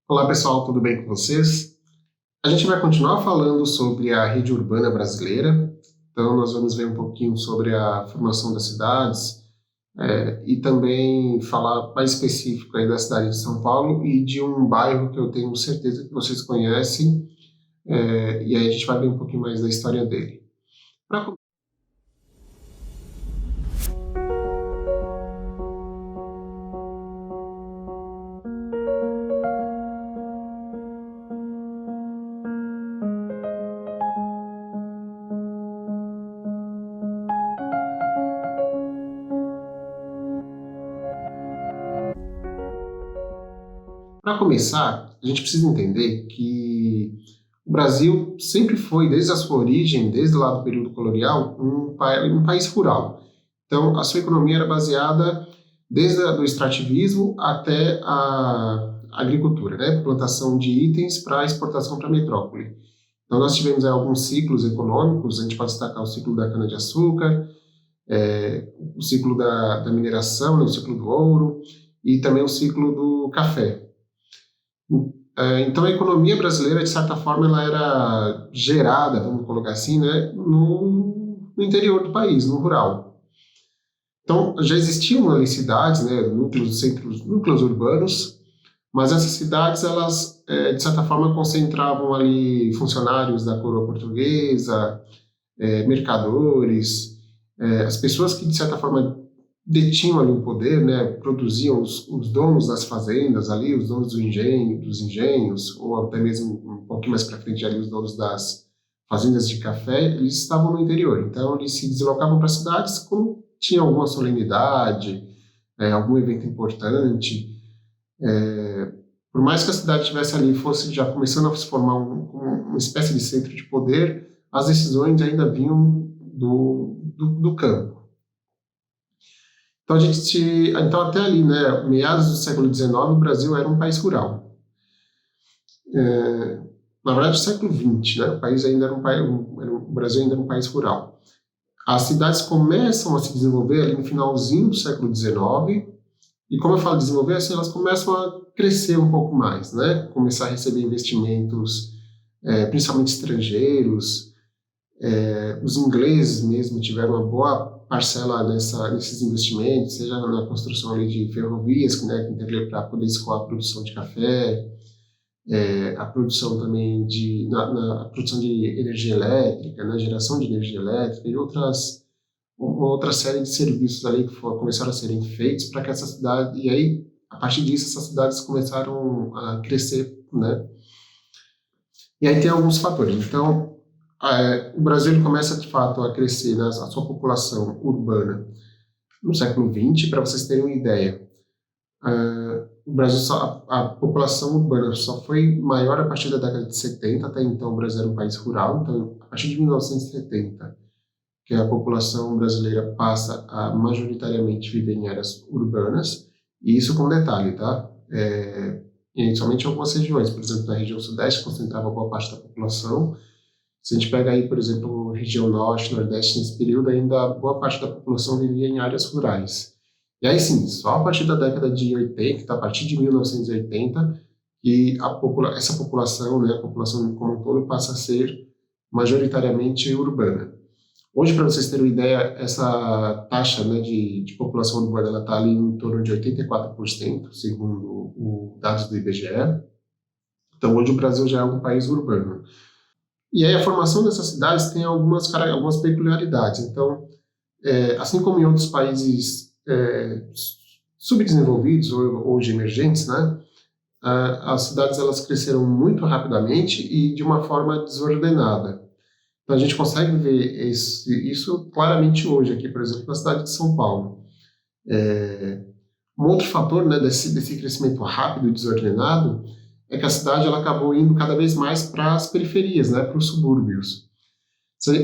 Olá pessoal, tudo bem com vocês? A gente vai continuar falando sobre a rede urbana brasileira, então nós vamos ver um pouquinho sobre a formação das cidades e também falar mais específico aí da cidade de São Paulo e de um bairro que eu tenho certeza que vocês conhecem, e aí a gente vai ver um pouquinho mais da história dele. Para começar, a gente precisa entender que o Brasil sempre foi, desde a sua origem, desde lá do período colonial, um país rural. Então, a sua economia era baseada desde o extrativismo até a agricultura, né? Plantação de itens para exportação para a metrópole. Então, nós tivemos alguns ciclos econômicos, a gente pode destacar o ciclo da cana-de-açúcar, o ciclo da mineração, né? O ciclo do ouro, e também o ciclo do café. Então, a economia brasileira, de certa forma, ela era gerada, vamos colocar assim, né, no interior do país, no rural. Então, já existiam ali cidades, né, núcleos, centros, núcleos urbanos, mas essas cidades, elas, de certa forma, concentravam ali funcionários da coroa portuguesa, mercadores, as pessoas que, de certa forma, detinham ali o poder, né, produziam os donos das fazendas ali, os donos dos engenhos, ou até mesmo um pouquinho mais para frente ali, os donos das fazendas de café, eles estavam no interior. Então, eles se deslocavam para cidades quando tinha alguma solenidade, algum evento importante. Por mais que a cidade tivesse ali, fosse já começando a se formar uma espécie de centro de poder, as decisões ainda vinham do campo. Então até ali, né, meados do século XIX, o Brasil era um país rural. Na verdade, século XX, né, o país ainda era o Brasil ainda era um país rural. As cidades começam a se desenvolver ali no finalzinho do século XIX, e como eu falo desenvolver, assim, elas começam a crescer um pouco mais, né, começar a receber investimentos, principalmente estrangeiros. Os ingleses mesmo tiveram uma boa parcela nesses investimentos, seja na construção ali de ferrovias, né, para poder escoar a produção de café, a produção também a produção de energia elétrica, né, geração de energia elétrica e uma outra série de serviços ali que começaram a serem feitos para que essa cidade, e aí, a partir disso, essas cidades começaram a crescer, né. E aí tem alguns fatores. Então, o Brasil começa, de fato, a crescer, né, a sua população urbana no século XX. Para vocês terem uma ideia, o Brasil a população urbana só foi maior a partir da década de 70, até então o Brasil era um país rural, então a partir de 1970, que a população brasileira passa a majoritariamente viver em áreas urbanas, e isso com detalhe, tá? Somente em algumas regiões, por exemplo, na região sudeste concentrava boa parte da população. Se a gente pega aí, por exemplo, região norte, nordeste, nesse período, ainda boa parte da população vivia em áreas rurais. E aí sim, só a partir da década de 80, a partir de 1980, que essa população, né, a população como um todo, passa a ser majoritariamente urbana. Hoje, para vocês terem uma ideia, essa taxa, né, de população urbana, ela está ali em torno de 84%, segundo os dados do IBGE. Então, hoje o Brasil já é um país urbano. E aí a formação dessas cidades tem algumas peculiaridades. Então, assim como em outros países subdesenvolvidos ou de emergentes, né, as cidades elas cresceram muito rapidamente e de uma forma desordenada. Então a gente consegue ver isso claramente hoje aqui, por exemplo, na cidade de São Paulo. Um outro fator, né, desse crescimento rápido e desordenado é que a cidade ela acabou indo cada vez mais para as periferias, né, para os subúrbios.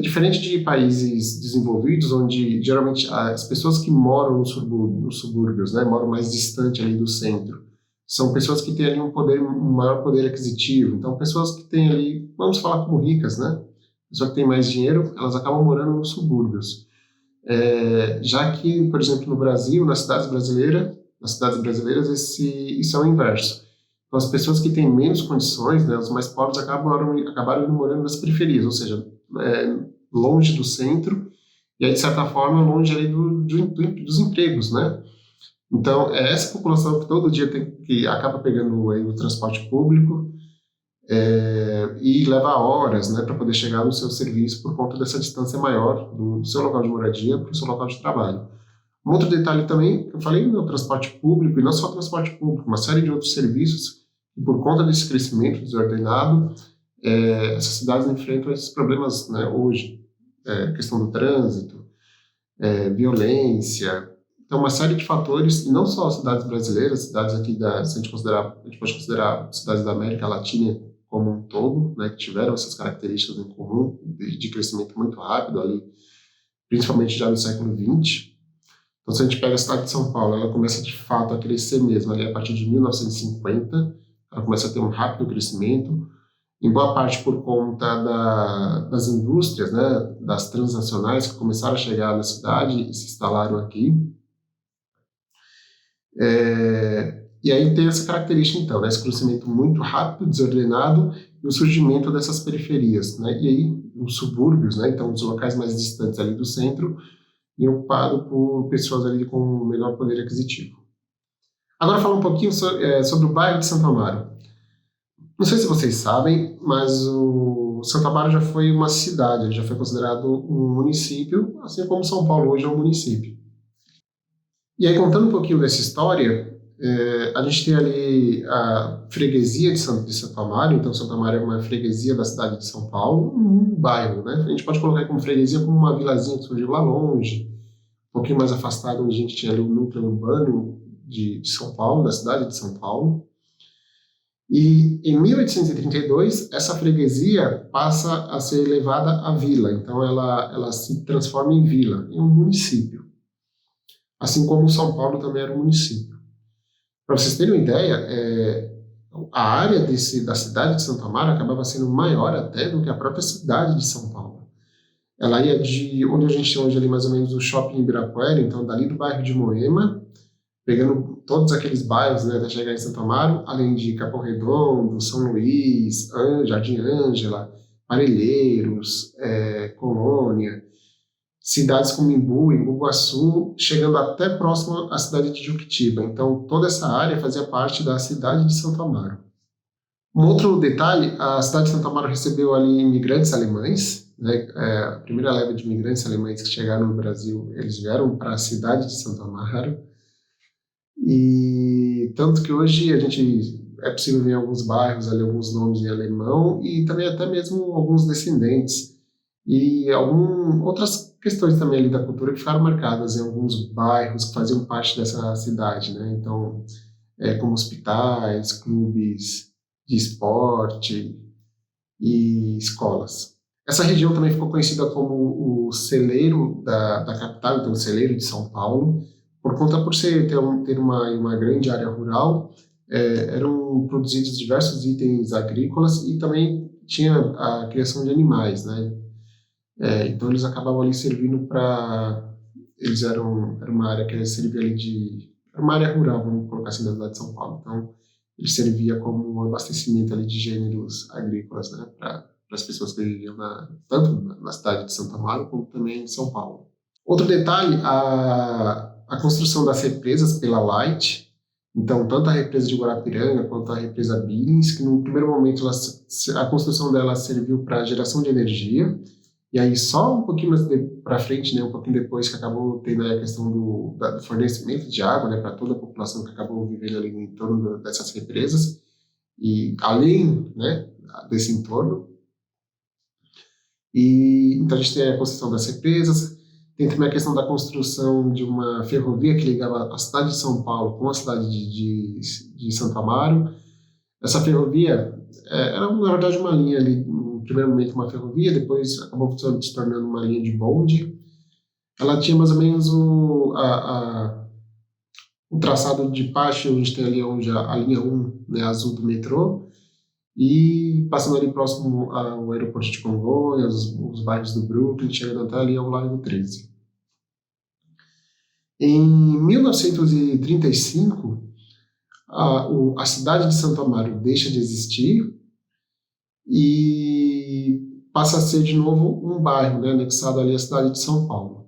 Diferente de países desenvolvidos, onde geralmente as pessoas que moram nos subúrbios, né, moram mais distante ali do centro, são pessoas que têm ali um maior poder aquisitivo. Então, pessoas que têm ali, vamos falar como ricas, né, pessoas que têm mais dinheiro, elas acabam morando nos subúrbios. Já que, por exemplo, no Brasil, nas cidades brasileiras, isso é o inverso. Então, as pessoas que têm menos condições, né, os mais pobres, acabaram indo morando nas periferias, ou seja, longe do centro, e aí, de certa forma, longe ali dos empregos, né? Então, é essa população que todo dia que acaba pegando aí, o transporte público e leva horas, né, para poder chegar no seu serviço por conta dessa distância maior do seu local de moradia para o seu local de trabalho. Um outro detalhe também, eu falei no transporte público, e não só transporte público, uma série de outros serviços, e por conta desse crescimento desordenado, essas cidades enfrentam esses problemas, né, hoje, questão do trânsito, violência, então uma série de fatores, e não só as cidades brasileiras, cidades aqui se a gente pode considerar cidades da América Latina como um todo, né, que tiveram essas características em comum, de crescimento muito rápido ali, principalmente já no século XX. Então, se a gente pega a cidade de São Paulo, ela começa de fato a crescer mesmo ali a partir de 1950, ela começa a ter um rápido crescimento, em boa parte por conta das indústrias, né, das transnacionais que começaram a chegar na cidade e se instalaram aqui. E aí tem essa característica, então, né, esse crescimento muito rápido, desordenado, e o surgimento dessas periferias, né, e aí os subúrbios, né, então os locais mais distantes ali do centro, e ocupado por pessoas ali com menor poder aquisitivo. Agora falar um pouquinho sobre o bairro de Santo Amaro. Não sei se vocês sabem, mas o Santo Amaro já foi uma cidade, ele já foi considerado um município, assim como São Paulo hoje é um município. E aí, contando um pouquinho dessa história, a gente tem ali a freguesia de Santo Amaro, então Santo Amaro é uma freguesia da cidade de São Paulo, um bairro, né? A gente pode colocar como freguesia como uma vilazinha que surgiu lá longe, um pouquinho mais afastado, onde a gente tinha ali o núcleo urbano de São Paulo, da cidade de São Paulo. E em 1832, essa freguesia passa a ser elevada à vila, então ela se transforma em vila, em um município. Assim como São Paulo também era um município. Para vocês terem uma ideia, a área da cidade de Santo Amaro acabava sendo maior até do que a própria cidade de São Paulo. Ela ia de onde a gente tem hoje ali mais ou menos o shopping Ibirapuera, então dali do bairro de Moema, pegando todos aqueles bairros, né, até chegar em Santo Amaro, além de Capão Redondo, São Luís, Jardim Ângela, Parelheiros, Colônia, cidades como Imbu, Imbuguaçu, chegando até próximo à cidade de Juquitiba. Então, toda essa área fazia parte da cidade de Santo Amaro. Um outro detalhe, a cidade de Santo Amaro recebeu ali imigrantes alemães, né? A primeira leva de imigrantes alemães que chegaram no Brasil, eles vieram para a cidade de Santo Amaro. E tanto que hoje é possível ver em alguns bairros ali alguns nomes em alemão e também até mesmo alguns descendentes. E outras questões também ali da cultura que ficaram marcadas em alguns bairros que faziam parte dessa cidade, né? Então, como hospitais, clubes de esporte e escolas. Essa região também ficou conhecida como o celeiro da capital, então o celeiro de São Paulo, por conta por ter uma grande área rural, eram produzidos diversos itens agrícolas e também tinha a criação de animais, né? Então eles acabavam ali servindo era uma área que servia ali era uma área rural, vamos colocar assim, da cidade de São Paulo. Então ele servia como um abastecimento ali de gêneros agrícolas, né, para as pessoas que viviam tanto na cidade de Santo Amaro como também em São Paulo. Outro detalhe, a construção das represas pela Light, então tanto a represa de Guarapiranga quanto a represa Billings, que no primeiro momento a construção dela serviu para geração de energia, e aí só um pouquinho mais para frente, né, um pouquinho depois que acabou tendo a questão do fornecimento de água, né, para toda a população que acabou vivendo ali no entorno dessas represas, e além, né, desse entorno. E então a gente tem a construção das represas, tem também a questão da construção de uma ferrovia que ligava a cidade de São Paulo com a cidade de Santo Amaro. Essa ferrovia era, na verdade, uma linha ali, primeiramente uma ferrovia, depois acabou se tornando uma linha de bonde. Ela tinha mais ou menos o traçado de Pache, onde tem ali a linha 1, né, azul do metrô, e passando ali próximo ao aeroporto de Congonhas, os bairros do Brooklyn, chegando até ali ao Largo 13. Em 1935, a cidade de Santo Amaro deixa de existir e passa a ser de novo um bairro, né, anexado ali à cidade de São Paulo.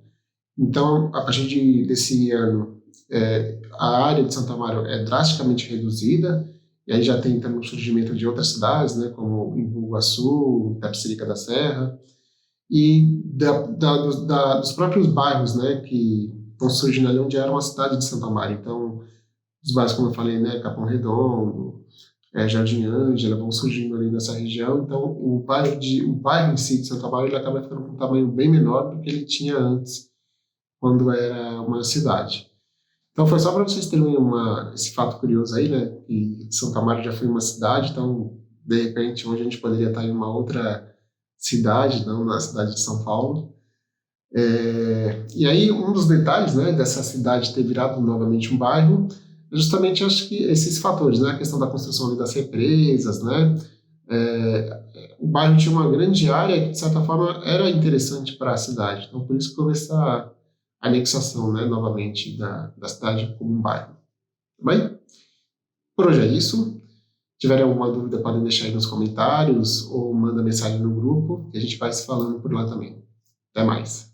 Então, a partir desse ano, a área de Santo Amaro é drasticamente reduzida, e aí já tem também o surgimento de outras cidades, né, como Embu-Guaçu, Itapecerica da Serra, e dos próprios bairros, né, que estão surgindo ali onde era uma cidade de Santo Amaro. Então, os bairros, como eu falei, né, Capão Redondo, Jardim Ângela, vão surgindo ali nessa região. Então, o bairro em si de Santo Amaro ele acaba ficando com um tamanho bem menor do que ele tinha antes, quando era uma cidade. Então, foi só para vocês terem esse fato curioso aí, né, que Santo Amaro já foi uma cidade, então, de repente, hoje a gente poderia estar em uma outra cidade, não na cidade de São Paulo. E aí, um dos detalhes, né, dessa cidade ter virado novamente um bairro, é justamente, acho que, esses fatores, né, a questão da construção ali das represas, né, o bairro tinha uma grande área que, de certa forma, era interessante para a cidade. Então, por isso que houve essa anexação, né, novamente, da cidade como um bairro. Tá bem? Por hoje é isso. Se tiverem alguma dúvida, podem deixar aí nos comentários ou manda mensagem no grupo, que a gente vai se falando por lá também. Até mais.